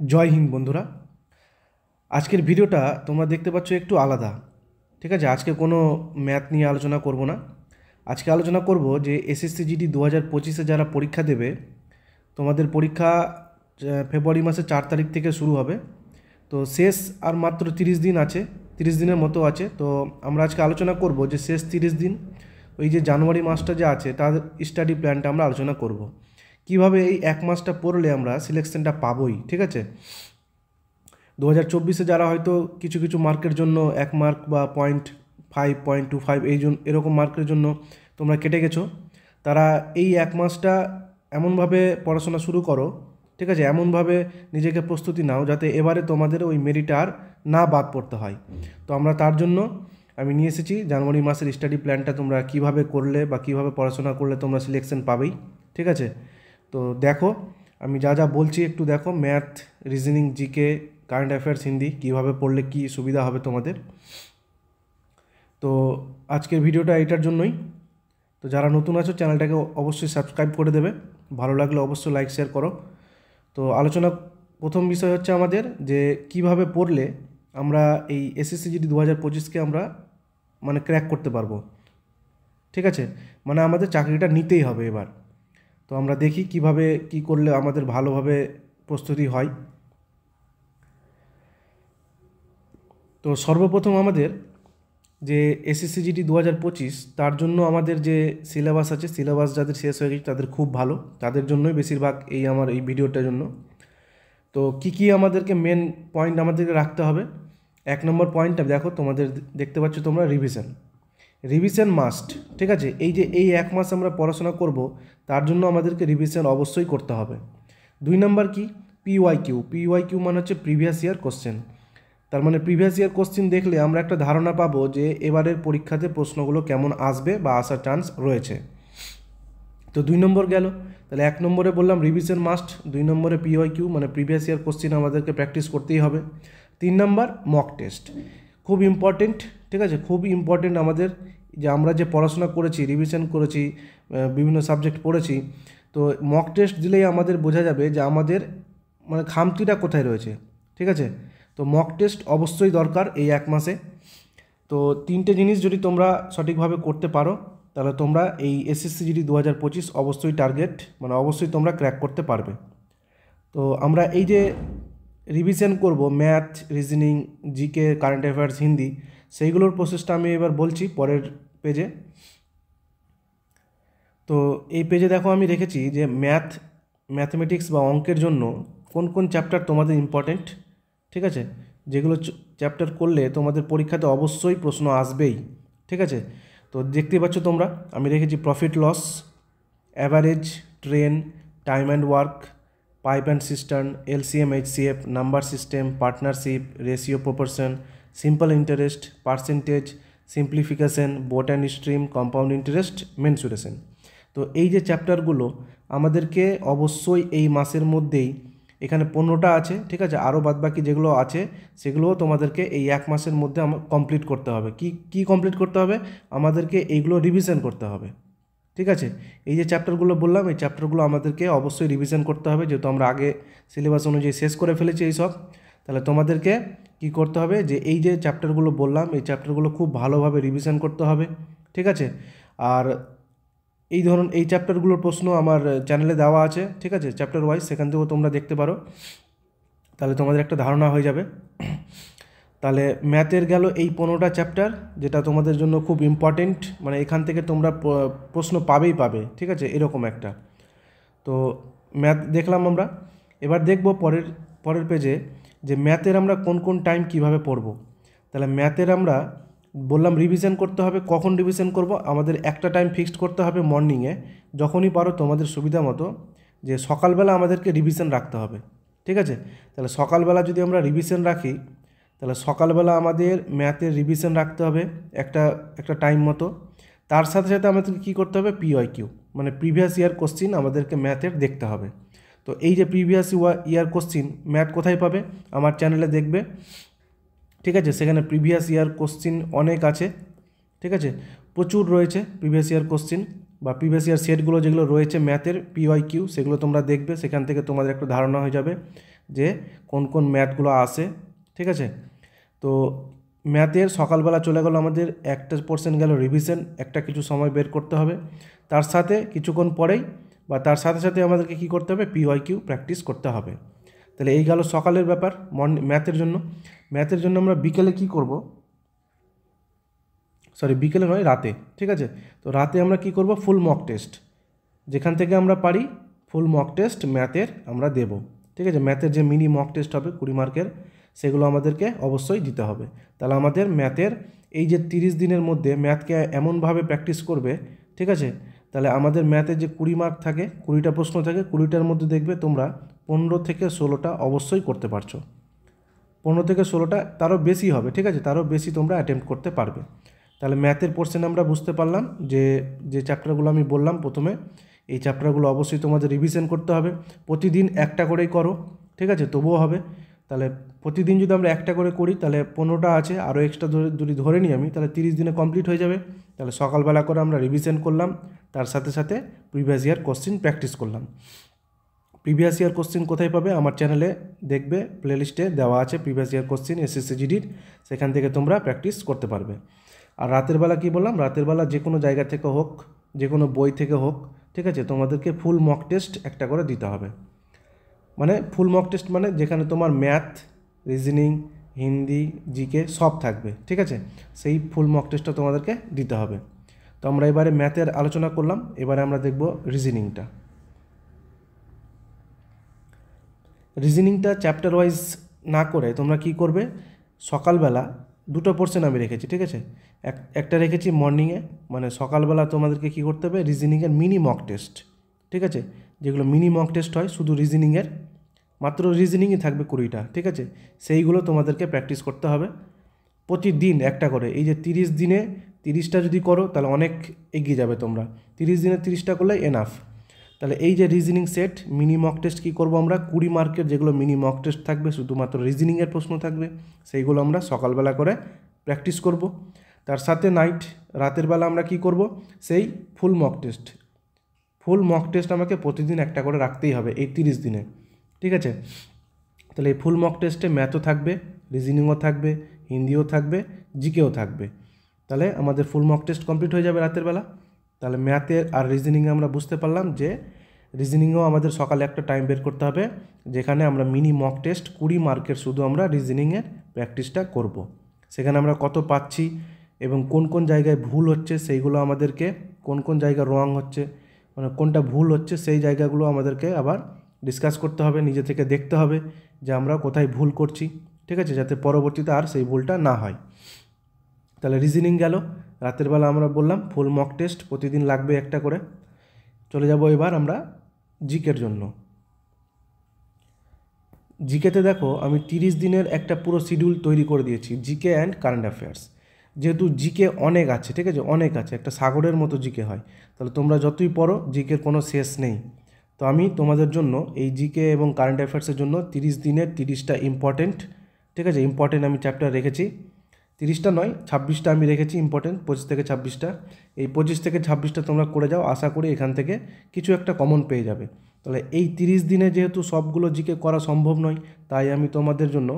জয় হিন্দ বন্ধুরা। আজকের ভিডিওটা তোমরা দেখতে পাচ্ছ একটু আলাদা। ঠিক আছে, আজকে কোনো ম্যাথ নিয়ে আলোচনা করব না। আজকে আলোচনা করব যে এসএসসি জিডি 2025-এ যারা পরীক্ষা দেবে, তোমাদের পরীক্ষা ফেব্রুয়ারি মাসের 4 তারিখ থেকে শুরু হবে। তো শেষ আর মাত্র 30 দিন আছে, 30 দিনের মতো আছে। তো আমরা আজকে আলোচনা করব যে শেষ 30 দিন, ওই যে জানুয়ারি মাসটা যে আছে তার স্টাডি প্ল্যানটা আমরা আলোচনা করব। কিভাবে এই এক মাসটা পড়লে আমরা সিলেকশনটা পাবোই। ঠিক আছে, 2024-এ যারা হয়তো কিছু কিছু মার্কের জন্য 1 মার্ক বা 0.5 0.25 এরকম মার্কের জন্য তোমরা কেটে গেছো, তারা এই এক মাসটা এমনভাবে পড়াশোনা শুরু করো। ঠিক আছে, এমনভাবে নিজেকে প্রস্তুতি নাও যাতে এবারে তোমাদের ওই মেরিট আর না বাদ পড়তে হয়। তো আমরা তার জন্য আমি নিয়ে এসেছি জানুয়ারি মাসের স্টাডি প্ল্যানটা। তোমরা কিভাবে করলে বা কিভাবে পড়াশোনা করলে তোমরা সিলেকশন পাবেই। ঠিক আছে, তো দেখো আমি যা যা বলছি একটু দেখো। Math, reasoning, GK, current affairs, Hindi কীভাবে পড়লে কি সুবিধা হবে তোমাদের। তো আজকের ভিডিওটা এটার জন্যই। তো যারা নতুন আছো চ্যানেলটাকে অবশ্যই সাবস্ক্রাইব করে দেবে, ভালো লাগলে অবশ্যই লাইক শেয়ার করো। তো আলোচনা প্রথম বিষয় হচ্ছে আমাদের যে কিভাবে পড়লে আমরা এই এসএসসি জিডি 2025-কে আমরা ক্র্যাক করতে পারবো। ঠিক আছে, আমাদের চাকরিটা নিতেই হবে এবার। তো আমরা দেখি কিভাবে কি করলে আমাদের ভালোভাবে প্রস্তুতি হয়। তো সর্বপ্রথম আমাদের যে এসএসসি জিডি 2025, তার জন্য আমাদের যে সিলেবাস আছে, সিলেবাস যাদের শেষ হয়ে গেছে তাদের খুব ভালো, তাদের জন্যই বেশিরভাগ আমার এই ভিডিওটার জন্য। তো কি আমাদেরকে মেন পয়েন্ট আমাদেরকে রাখতে হবে। 1 নম্বর পয়েন্টটা দেখো, তোমাদের দেখতে পাচ্ছ তোমরা, রিভিশন। Revision must. ঠিক আছে, এই এক মাস আমরা পড়াশোনা করব, তার জন্য আমাদেরকে রিভিশন অবশ্যই করতে হবে। 2 নম্বর কি, পিওয়াইকিউ। পিওয়াইকিউ মানে হচ্ছে প্রিভিয়াস ইয়ার কোশ্চেন। তার মানে প্রিভিয়াস ইয়ার কোশ্চেন দেখলে আমরা একটা ধারণা পাবো যে এবারের পরীক্ষাতে প্রশ্নগুলো কেমন আসবে বা আসার চান্স রয়েছে। তো 2 নম্বর গেল। তাহলে 1 নম্বরে বললাম রিভিশন মাস্ট, 2 নম্বরে পিওয়াইকিউ মানে প্রিভিয়াস ইয়ার কোশ্চেন আমাদেরকে প্র্যাকটিস করতেই হবে। 3 নম্বর মক টেস্ট, খুব ইম্পর্টেন্ট। ঠিক আছে, খুব ইম্পর্টেন্ট আমাদের যে আমরা যে পড়াশোনা করেছি, রিভিশন করেছি, বিভিন্ন সাবজেক্ট পড়েছি, তো মক টেস্ট দিলেই আমাদের বোঝা যাবে যে আমাদের খামতিটা কোথায় রয়েছে। ঠিক আছে, তো মক টেস্ট অবশ্যই দরকার এই এক মাসে। তো 3টে জিনিস যদি তোমরা সঠিকভাবে করতে পারো, তাহলে তোমরা এই এসএসসি জিডি 2025 অবশ্যই টার্গেট অবশ্যই তোমরা ক্র্যাক করতে পারবে। তো আমরা এই যে রিভিশন করব math, reasoning, GK, current affairs, Hindi, সেইগুলোর প্রসেসটা আমি এবার বলছি পরের পেজে। তো এই পেজে দেখো আমি রেখেছি যে ম্যাথমেটিক্স বা অঙ্কের জন্য কোন কোন চ্যাপ্টার তোমাদের ইম্পর্টেন্ট। ঠিক আছে, যেগুলো চ্যাপ্টার করলে তোমাদের পরীক্ষাতে অবশ্যই প্রশ্ন আসবেই। ঠিক আছে, তো দেখতে পাচ্ছ তোমরা আমি রেখেছি profit loss, average, train, time and work, pipe and cistern, LCM HCF, number system, partnership, ratio proportion, simple interest, percentage, simplification, boat and stream, compound interest, mensuration. তো এই যে চ্যাপ্টারগুলো আমাদেরকে অবশ্যই এই মাসের মধ্যেই, এখানে 15টা আছে। ঠিক আছে, আরও বাদবাকি যেগুলো আছে সেগুলোও তোমাদেরকে এই এক মাসের মধ্যে কমপ্লিট করতে হবে। কি কমপ্লিট করতে হবে? আমাদেরকে এইগুলো রিভিশন করতে হবে। ঠিক আছে, এই যে চ্যাপ্টারগুলো বললাম, এই চ্যাপ্টারগুলো আমাদেরকে অবশ্যই রিভিশন করতে হবে, যেহেতু আমরা আগে সিলেবাস অনুযায়ী শেষ করে ফেলেছি এই সব। তাহলে তোমাদেরকে কি করতে হবে, যে এই যে চ্যাপ্টারগুলো বললাম এই চ্যাপ্টারগুলো খুব ভালোভাবে রিভিশন করতে হবে। ঠিক আছে, আর এই চ্যাপ্টারগুলোর প্রশ্ন আমার চ্যানেলে দেওয়া আছে। ঠিক আছে, চ্যাপ্টার ওয়াইজ, সেখান থেকেও তোমরা দেখতে পারো, তাহলে তোমাদের একটা ধারণা হয়ে যাবে। তাহলে ম্যাথের গেল এই 15টা চ্যাপ্টার, যেটা তোমাদের জন্য খুব ইম্পর্টেন্ট, এখান থেকে তোমরা প্রশ্ন পাবে। ঠিক আছে, এরকম একটা। তো ম্যাথ দেখলাম আমরা। এবার দেখব পরের পেজে যে ম্যাথের আমরা কোন কোন টাইম কিভাবে পড়ব। তাহলে ম্যাথের আমরা বললাম রিভিশন করতে হবে। কখন রিভিশন করব? আমাদের একটা টাইম ফিক্সড করতে হবে মর্নিংয়ে, যখনই পারো তোমাদের সুবিধা মতো, যে সকালবেলা আমাদেরকে রিভিশন রাখতে হবে। ঠিক আছে, তাহলে সকালবেলা যদি আমরা রিভিশন রাখি, তাহলে সকালবেলা আমাদের ম্যাথের রিভিশন রাখতে হবে একটা টাইম মতো। তার সাথে সাথে আমাদেরকে কী করতে হবে, পিওয়াইকিউ প্রিভিয়াস ইয়ার কোশ্চিন আমাদেরকে ম্যাথের দেখতে হবে। তো এই যে প্রিভিয়াস ইয়ার কোশ্চিন ম্যাথ কোথায় পাবে? আমার চ্যানেলে দেখবে। ঠিক আছে, সেখানে প্রিভিয়াস ইয়ার কোশ্চিন অনেক আছে। ঠিক আছে, প্রচুর রয়েছে প্রিভিয়াস ইয়ার কোশ্চিন বা প্রিভিয়াস ইয়ার সেটগুলো যেগুলো রয়েছে ম্যাথের পিওয়াইকিউ, সেগুলো তোমরা দেখবে, সেখান থেকে তোমাদের একটা ধারণা হয়ে যাবে যে কোন কোন ম্যাথগুলো আসে, ঠিক আছে। তো ম্যাথের সকালবেলা চলে গেল আমাদের একটা পোর্শন গেল রিভিশন, একটা কিছু সময় বের করতে হবে, তার সাথে কিছুক্ষণ পরেই বা তার সাথে সাথে আমাদেরকে কী করতে হবে, PYQ প্র্যাকটিস করতে হবে। তাহলে এই গেল সকালের ব্যাপার ম্যাথের জন্য। ম্যাথের জন্য আমরা বিকেলে কী করব, বিকেলে নয়, রাতে, ঠিক আছে। তো রাতে আমরা কি করব, ফুল মক টেস্ট, যেখান থেকে আমরা পারি ফুল মক টেস্ট ম্যাথের আমরা দেব, ঠিক আছে। ম্যাথের যে মিনি মক টেস্ট হবে 20 মার্কের, সেগুলো আমাদেরকে অবশ্যই দিতে হবে। তাহলে আমাদের ম্যাথের এই যে 30 দিনের মধ্যে ম্যাথকে এমনভাবে প্র্যাকটিস করবে, ঠিক আছে। তাহলে আমাদের ম্যাথের যে 20 মার্ক থাকে, 20টা প্রশ্ন থাকে, 20টার মধ্যে দেখবে তোমরা 15 থেকে 16টা অবশ্যই করতে পারছো। 15 থেকে 16টা, তারও বেশি হবে, ঠিক আছে, তারও বেশি তোমরা অ্যাটেম্প্ট করতে পারবে। তাহলে ম্যাথের পোর্শনে আমরা বুঝতে পারলাম যে যে চ্যাপ্টারগুলো আমি বললাম প্রথমে, এই চ্যাপ্টারগুলো অবশ্যই তোমাদের রিভিশন করতে হবে। প্রতিদিন একটা করেই করো, ঠিক আছে, তবুও হবে। তাহলে প্রতিদিন যদি আমরা একটা করে করি, তাহলে 15টা আছে, আরও এক্সট্রা যদি ধরে নিই আমি, তাহলে 30 দিনে কমপ্লিট হয়ে যাবে। তাহলে সকালবেলা করে আমরা রিভিশন করলাম, তার সাথে সাথে প্রিভিয়াস ইয়ার কোশ্চিন প্র্যাকটিস করলাম। প্রিভিয়াস ইয়ার কোশ্চিন কোথায় পাবে, আমার চ্যানেলে দেখবে প্লেলিস্টে দেওয়া আছে প্রিভিয়াস ইয়ার কোশ্চিন SSC GDর, সেখান থেকে তোমরা প্র্যাকটিস করতে পারবে। আর রাতের বেলা কী বললাম, রাতের বেলা যে কোনো জায়গা থেকে হোক, যে কোনো বই থেকে হোক, ঠিক আছে, তোমাদেরকে ফুল মক টেস্ট একটা করে দিতে হবে। মানে ফুল মক টেস্ট মানে যেখানে তোমার ম্যাথ, রিজনিং, হিন্দি, GK সব থাকবে, ঠিক আছে, সেই ফুল মক টেস্টটা তোমাদেরকে দিতে হবে। তো আমরা এবারে ম্যাথের আলোচনা করলাম, এবারে আমরা দেখব রিজনিংটা। রিজনিংটা চ্যাপ্টার ওয়াইজ না করে তোমরা কি করবে, সকালবেলা দুটো পোর্শন আমি রেখেছি, ঠিক আছে। একটা রেখেছি মর্নিংয়ে, মানে সকালবেলা তোমাদেরকে কী করতে হবে, রিজনিংয়ের মিনি মক টেস্ট, ঠিক আছে, যেগুলো মিনি মক টেস্ট হয় শুধু রিজনিংয়ের, মাত্র রিজনিংই থাকবে 20টা, ঠিক আছে, সেইগুলো তোমাদেরকে প্র্যাকটিস করতে হবে প্রতিদিন একটা করে। এই যে 30 দিনে 30টা যদি করো তাহলে অনেক এগিয়ে যাবে তোমরা, 30 দিনে 30টা করলে এনাফ। তাহলে এই যে reasoning set mini mock test কী করবো আমরা, 20 মার্কের যেগুলো মিনি মক টেস্ট থাকবে, শুধুমাত্র রিজনিংয়ের প্রশ্ন থাকবে, সেইগুলো আমরা সকালবেলা করে প্র্যাকটিস করব। তার সাথে রাতের বেলা আমরা কি করব, সেই ফুল মক টেস্ট আমাকে প্রতিদিন একটা করে রাখতেই হবে এই 30 দিনে, ঠিক আছে। তাহলে এই ফুল মক টেস্টে ম্যাথও থাকবে, রিজনিংও থাকবে, হিন্দিও থাকবে, GKও থাকবে। তাহলে আমাদের ফুল মক টেস্ট কমপ্লিট হয়ে যাবে রাতের বেলা। তাহলে ম্যাথের আর রিজনিংয়ে আমরা বুঝতে পারলাম যে রিজনিংয়েও আমাদের সকালে একটা টাইম বের করতে হবে, যেখানে আমরা মিনি মক টেস্ট 20 মার্কের শুধু আমরা রিজনিংয়ের প্র্যাকটিসটা করব। সেখানে আমরা কত পাচ্ছি এবং কোন কোন জায়গায় ভুল হচ্ছে, সেইগুলো আমাদেরকে, কোন কোন জায়গা রং হচ্ছে, মানে কোনটা ভুল হচ্ছে, সেই জায়গাগুলো আমাদেরকে আবার ডিসকাস করতে হবে, নিজে থেকে দেখতে হবে যে আমরা কোথায় ভুল করছি, ঠিক আছে, যাতে পরবর্তীতে আর সেই ভুলটা না হয়। তাহলে রিজনিং গেল। রাতের বেলা আমরা বললাম ফুল মক টেস্ট প্রতিদিন লাগবে একটা করে। চলে যাব এবার আমরা জিকের জন্য। জিকেতে দেখো আমি 30 দিনের একটা পুরো শিডিউল তৈরি করে দিয়েছি, জিকে অ্যান্ড কারেন্ট অ্যাফেয়ার্স। যেহেতু জিকে অনেক আছে, ঠিক আছে, অনেক আছে, একটা সাগরের মতো জিকে হয়, তাহলে তোমরা যতই পড়ো জিকের কোনো শেষ নেই। তো আমি তোমাদের জন্য এই জিকে এবং কারেন্ট অ্যাফেয়ার্সের জন্য 30 দিনের 30টা ইম্পর্টেন্ট, ঠিক আছে, ইম্পর্টেন্ট আমি চ্যাপ্টার রেখেছি। 30টা নয়, 26টা আমি রেখেছি ইম্পর্টেন্ট, 25 থেকে 26টা। এই 25 থেকে 26টা তোমরা করে যাও, আশা করি এখান থেকে কিছু একটা কমন পেয়ে যাবে। তাহলে এই 30 দিনে যেহেতু সবগুলো জিকে করা সম্ভব নয়, তাই আমি তোমাদের জন্য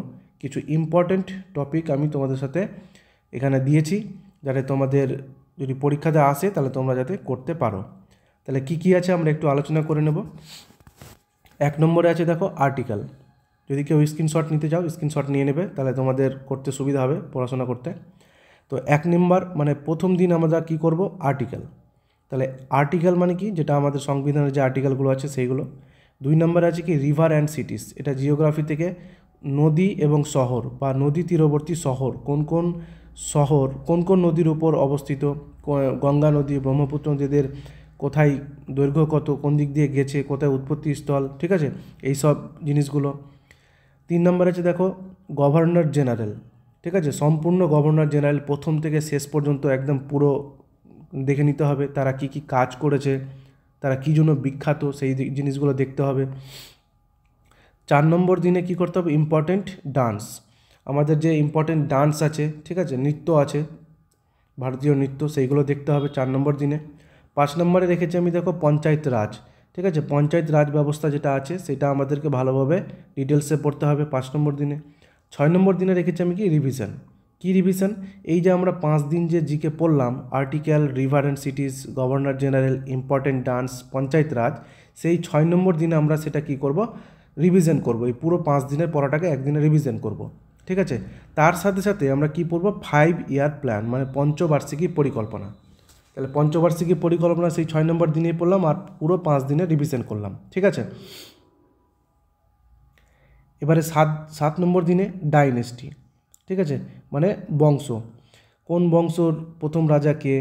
কিছু ইম্পর্টেন্ট টপিক আমি তোমাদের সাথে এখানে দিয়েছি, যাতে তোমাদের যদি পরীক্ষাতে আসে তাহলে তোমরা যাতে করতে পারো। তাহলে কি কি আছে আমরা একটু আলোচনা করে নেব। 1 নম্বরে আছে দেখো আর্টিকেল। যদি কেউ স্ক্রিনশট নিতে চাও স্ক্রিনশট নিয়ে নেবে, তাহলে তোমাদের করতে সুবিধা হবে পড়াশোনা করতে। তো 1 নম্বর মানে প্রথম দিন আমরা কি করব, আর্টিকেল। তাহলে আর্টিকেল মানে কি, যেটা আমাদের সংবিধানের যে আর্টিকেলগুলো আছে সেইগুলো। 2 নম্বরে আছে কি রিভার অ্যান্ড সিটিস, এটা জিওগ্রাফি থেকে নদী এবং শহর বা নদী তীরবর্তী শহর, কোন কোন নদীর উপর অবস্থিত, গঙ্গা নদী, ব্রহ্মপুত্র নদীদের কোথায় দৈর্ঘ্য কত, কোন দিক দিয়ে গেছে, কোথায় উৎপত্তি স্থল, ঠিক আছে, এই সব জিনিসগুলো। 3 নম্বর আছে দেখো গভর্নর জেনারেল, ঠিক আছে, সম্পূর্ণ গভর্নর জেনারেল প্রথম থেকে শেষ পর্যন্ত একদম পুরো দেখে নিতে হবে, তারা কি কি কাজ করেছে, তারা কী জন্য বিখ্যাত, সেই জিনিসগুলো দেখতে হবে। 4 নম্বর দিনে কি করতে হবে, ইম্পর্টেন্ট ডান্স, আমাদের যে ইম্পর্টেন্ট ডান্স আছে, ঠিক আছে, নৃত্য আছে, ভারতীয় নৃত্য, সেইগুলো দেখতে হবে 4 নম্বর দিনে। 5 নম্বরে রেখেছি আমি দেখো পঞ্চায়েত রাজ, ঠিক আছে, পঞ্চায়েত রাজ ব্যবস্থা যেটা আছে সেটা আমাদেরকে ভালোভাবে ডিটেলসে পড়তে হবে 5 নম্বর দিনে। 6 নম্বর দিনে রেখেছি আমি কি রিভিশন। কি রিভিশন? এই যে আমরা 5 দিন যে জিকে পড়লাম, article, river and cities, governor general, important dance, panchayat raj, সেই 6 নম্বর দিনে আমরা সেটা কি করব, রিভিশন করব। এই পুরো 5 দিনের পড়াটাকে একদিনে রিভিশন করব। ঠিক আছে, তার সাথে সাথে আমরা কি পড়ব, 5 ইয়ার প্ল্যান, মানে পঞ্চবার্ষিকী পরিকল্পনা। তাহলে পঞ্চবার্ষিকী পরিকল্পনা সেই 6 নম্বর দিনেই পড়লাম আর পুরো 5 দিনে রিভিশন করলাম। ঠিক আছে, এবারে 7 নম্বর দিনে ডাইনেস্টি। ঠিক আছে, মানে বংশ, কোন বংশর প্রথম রাজা কে,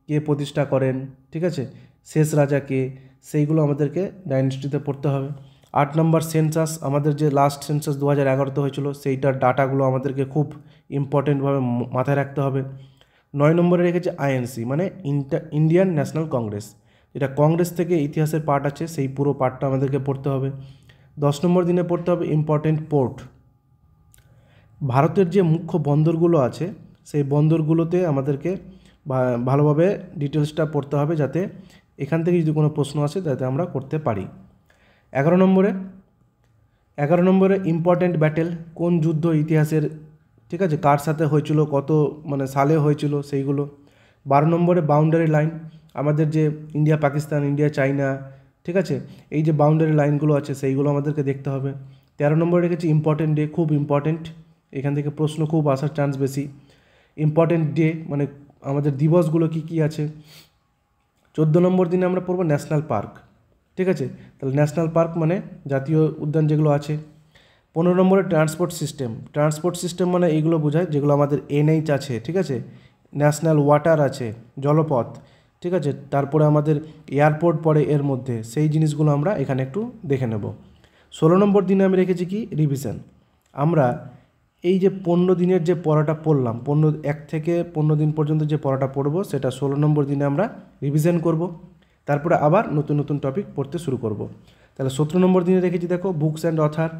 কে প্রতিষ্ঠা করেন, ঠিক আছে, শেষ রাজা কে, সেইগুলো আমাদেরকে ডাইনেস্টিতে পড়তে হবে। 8 নম্বর সেন্সাস, আমাদের যে লাস্ট সেন্সাস 2011-তে হয়েছিল সেইটার ডাটাগুলো আমাদেরকে খুব ইম্পর্টেন্টভাবে মাথায় রাখতে হবে। 9 নম্বরে রেখেছে আইএনসি, মানে ইন্ডিয়ান ন্যাশনাল কংগ্রেস, যেটা কংগ্রেস থেকে ইতিহাসের পার্ট আছে, সেই পুরো পার্টটা আমাদেরকে পড়তে হবে। 10 নম্বর দিনে পড়তে হবে ইম্পর্টেন্ট পোর্ট, ভারতের যে মুখ্য বন্দরগুলো আছে সেই বন্দরগুলোতে আমাদেরকে ভালোভাবে ডিটেলসটা পড়তে হবে, যাতে এখান থেকে যদি কোনো প্রশ্ন আসে যাতে আমরা করতে পারি। 11 নম্বরে ইম্পর্টেন্ট ব্যাটেল, কোন যুদ্ধ ইতিহাসের, ঠিক আছে, কার সাথে হয়েছিল, কত মানে সালে হয়েছিল সেইগুলো। 12 নম্বরে বাউন্ডারি লাইন, আমাদের যে ইন্ডিয়া পাকিস্তান, ইন্ডিয়া চাইনা, ঠিক আছে, এই যে বাউন্ডারি লাইনগুলো আছে সেইগুলো আমাদেরকে দেখতে হবে। 13 নম্বরে রেখেছি ইম্পর্টেন্ট ডে, খুব ইম্পর্টেন্ট, এখান থেকে প্রশ্ন খুব আসার চান্স বেশি। ইম্পর্টেন্ট ডে মানে আমাদের দিবসগুলো কী কী আছে। 14 নম্বর দিনে আমরা পড়বো ন্যাশনাল পার্ক। ঠিক আছে, তাহলে ন্যাশনাল পার্ক মানে জাতীয় উদ্যান যেগুলো আছে। 15 নম্বরে ট্রান্সপোর্ট সিস্টেম মানে এইগুলো বোঝায় যেগুলো আমাদের এনএইচ আছে, ঠিক আছে, ন্যাশনাল ওয়াটার আছে, জলপথ, ঠিক আছে, তারপরে আমাদের এয়ারপোর্ট পড়ে এর মধ্যে, সেই জিনিসগুলো আমরা এখানে একটু দেখে নেব। 16 নম্বর দিনে আমি রেখেছি কি রিভিশন। আমরা এই যে 15 দিনের যে পড়াটা পড়লাম, 1 থেকে 15 দিন পর্যন্ত যে পড়াটা পড়বো সেটা 16 নম্বর দিনে আমরা রিভিশন করব, তারপরে আবার নতুন নতুন টপিক পড়তে শুরু করব। তাহলে 17 নম্বর দিনে রেখেছি দেখো বুকস অ্যান্ড অথার।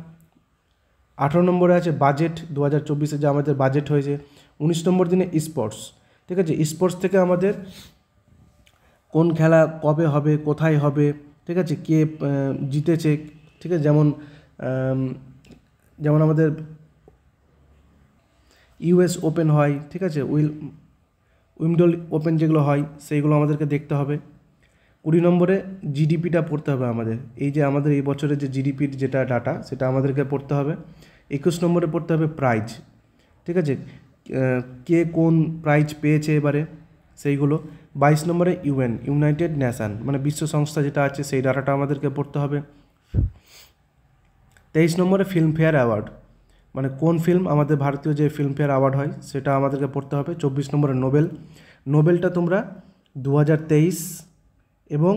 18 নম্বরে আছে বাজেট, 2024-এ যে আমাদের বাজেট হয়েছে। 19 নম্বর দিনে স্পোর্টস, ঠিক আছে, স্পোর্টস থেকে আমাদের কোন খেলা কবে হবে, কোথায় হবে, ঠিক আছে, কে জিতেছে, ঠিক আছে, যেমন আমাদের ইউএস ওপেন হয়, ঠিক আছে, উইম্বলডন ওপেন যেগুলো হয় সেইগুলো আমাদেরকে দেখতে হবে। 20 নম্বরে জিডিপিটা পড়তে হবে আমাদের, এই যে আমাদের এই বছরের যে জিডিপির যেটা ডাটা সেটা আমাদেরকে পড়তে হবে। 21 নম্বরে পড়তে হবে প্রাইজ, ঠিক আছে, কে কোন প্রাইজ পেয়েছে এবারে সেইগুলো। 22 নম্বরে ইউনাইটেড নেশন মানে বিশ্ব সংস্থা যেটা আছে সেই ডাটাটা আমাদেরকে পড়তে হবে। 23 নম্বরে ফিল্মফেয়ার অ্যাওয়ার্ড, মানে কোন ফিল্ম, আমাদের ভারতীয় যে ফিল্মফেয়ার অ্যাওয়ার্ড হয় সেটা আমাদেরকে পড়তে হবে। 24 নম্বরে নোবেলটা তোমরা 2023 এবং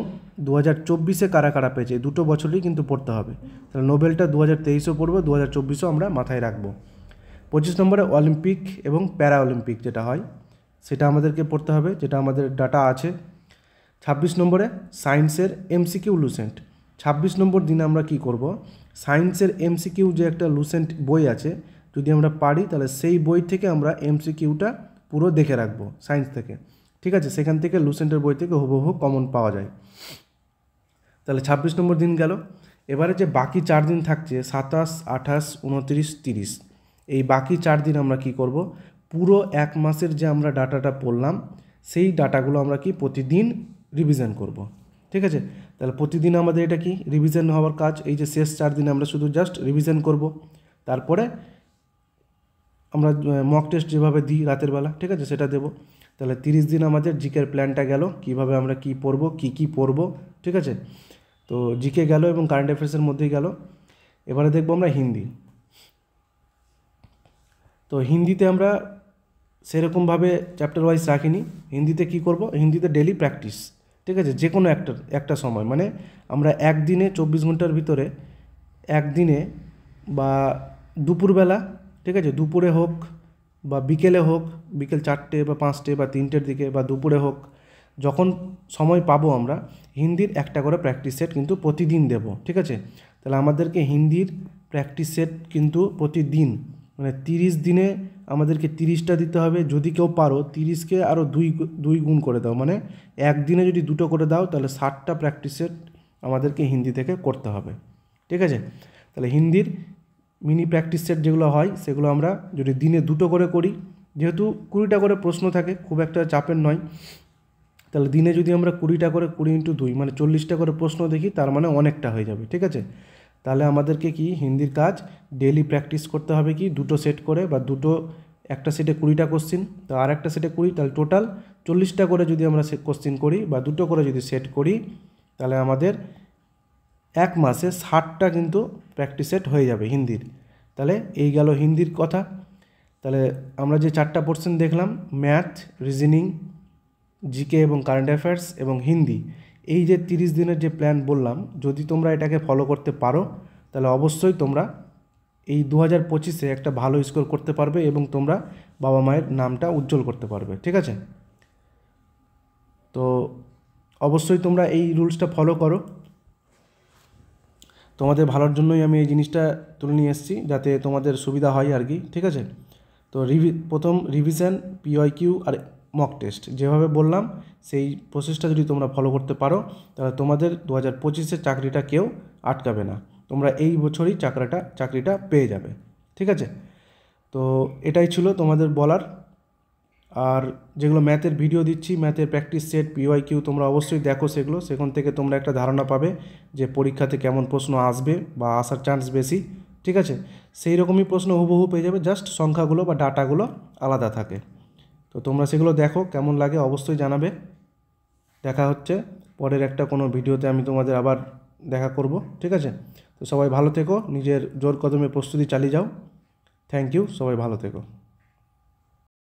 2024-এ কারা কারা পেয়েছে এই দুটো বছরই কিন্তু পড়তে হবে। তাহলে নোবেলটা 2023-ও পড়বো, 2024-ও আমরা মাথায় রাখবো। 25 নম্বরে অলিম্পিক এবং প্যারা অলিম্পিক যেটা হয় সেটা আমাদেরকে পড়তে হবে, যেটা আমাদের ডাটা আছে। 26 নম্বরে সায়েন্সের এমসিকিউ লুসেন্ট। 26 নম্বর দিনে আমরা কি করব, সায়েন্সের এমসিকিউ যে একটা লুসেন্ট বই আছে, যদি আমরা পারি তাহলে সেই বই থেকে আমরা এমসিকিউটা পুরো দেখে রাখবো সায়েন্স থেকে, ঠিক আছে, সেখান থেকে লুসেন্টের বই থেকে হুবহু কমন পাওয়া যায়। তাহলে 26 নম্বর দিন গেল। এবারে যে বাকি 4 দিন থাকছে 27, 28, 29, 30, এই বাকি 4 দিন আমরা কি করব, পুরো 1 মাসের যে আমরা ডাটাটা পড়লাম সেই ডাটাগুলো আমরা কি প্রতিদিন রিভিশন করব, ঠিক আছে। তাহলে প্রতিদিন আমাদের এটা কি রিভিশন হওয়ার কাজ, এই যে শেষ 4 দিন আমরা শুধু জাস্ট রিভিশন করব, তারপরে আমরা মক টেস্ট যেভাবে দিই রাতের বেলা, ঠিক আছে, সেটা দেব। তাহলে 30 দিন আমাদের জিকের প্ল্যানটা গেল, কীভাবে আমরা কী পড়বো, কী পড়বো, ঠিক আছে। তো জিকে গেল এবং কারেন্ট অ্যাফেয়ার্সের মধ্যেই গেল। এবারে দেখবো আমরা হিন্দি। তো হিন্দিতে আমরা সেরকমভাবে চ্যাপ্টার ওয়াইজ রাখিনি। হিন্দিতে কি করব, হিন্দিতে ডেলি প্র্যাকটিস, ঠিক আছে, যে কোনো একটা সময়, মানে আমরা একদিনে 24 ঘন্টার ভিতরে একদিনে বা দুপুরবেলা, ঠিক আছে, দুপুরে হোক বা বিকেলে হোক, বিকেল 4টে বা 5টে বা 3টের দিকে বা দুপুরে হোক, যখন সময় পাবো আমরা হিন্দির একটা করে প্র্যাকটিস সেট কিন্তু প্রতিদিন দেব, ঠিক আছে। তাহলে আমাদেরকে হিন্দির প্র্যাকটিস সেট কিন্তু প্রতিদিন মানে 30 দিনে আমাদেরকে 30টা দিতে হবে। যদি কেউ পারো 30কে আরও দুই গুণ করে দাও, মানে একদিনে যদি 2টো করে দাও তাহলে 60টা প্র্যাকটিস সেট আমাদেরকে হিন্দি থেকে করতে হবে। ঠিক আছে, তাহলে হিন্দির মিনি প্র্যাকটিস সেট যেগুলো হয় সেগুলো আমরা যদি দিনে 2টো করে করি, যেহেতু 20টা করে প্রশ্ন থাকে, খুব একটা চাপের নয়, তাহলে দিনে যদি আমরা 20টা করে 20 × 2 মানে 40টা করে প্রশ্ন দেখি, তার মানে অনেকটা হয়ে যাবে। ঠিক আছে, তাহলে আমাদেরকে কি হিন্দির কাজ ডেইলি প্র্যাকটিস করতে হবে, কি 2টো সেট করে, বা একটা সেটে 20টা কোশ্চিন, তো আর একটা সেটে 20, তাহলে টোটাল 40টা করে যদি আমরা কোশ্চিন করি বা 2টো করে যদি সেট করি, তাহলে আমাদের 1 মাসে 60টা কিন্তু প্র্যাকটিস সেট হয়ে যাবে হিন্দির। তাহলে এই গেল হিন্দির কথা। তাহলে আমরা যে 4টা পোর্শন দেখলাম, ম্যাথ, রিজনিং, জিকে এবং কারেন্ট অ্যাফেয়ার্স এবং হিন্দি, এই যে 30 দিনের যে প্ল্যান বললাম, যদি তোমরা এটাকে ফলো করতে পারো, তাহলে অবশ্যই তোমরা এই 2025-এ একটা ভালো স্কোর করতে পারবে এবং তোমরা বাবা মায়ের নামটা উজ্জ্বল করতে পারবে। ঠিক আছে, তো অবশ্যই তোমরা এই রুলসটা ফলো করো। তোমাদের ভালোর জন্যই আমি এই জিনিসটা তুলে নিয়ে এসেছি, যাতে তোমাদের সুবিধা হয় আর কি। ঠিক আছে, তো প্রথম রিভিশন, PYQ আর মক টেস্ট যেভাবে বললাম, সেই প্রসেসটা যদি তোমরা ফলো করতে পারো, তাহলে তোমাদের 2025-এ চাকরিটা কেউ আটকাবে না, তোমরা এই বছরই চাকরিটা পেয়ে যাবে। ঠিক আছে, তো এটাই ছিল তোমাদের বলার। আর যেগুলো ম্যাথের ভিডিও দিচ্ছি, ম্যাথের প্র্যাকটিস সেট, PYQ, তোমরা অবশ্যই দেখো সেখান থেকে তোমরা একটা ধারণা পাবে যে পরীক্ষাতে কেমন প্রশ্ন আসবে বা আসার চান্স বেশি। ঠিক আছে, সেই রকমই প্রশ্ন হুবহু পেয়ে যাবে, জাস্ট সংখ্যাগুলো বা ডাটাগুলো আলাদা থাকে। তো তোমরা সেগুলো দেখো, কেমন লাগে অবশ্যই জানাবে। দেখা হচ্ছে পরের একটা কোনো ভিডিওতে, আমি তোমাদের আবার দেখা করব। ঠিক আছে, তো সবাই ভালো থেকো, নিজের জোর কদমে প্রস্তুতি চালিয়ে যাও। থ্যাংক ইউ, সবাই ভালো থেকো।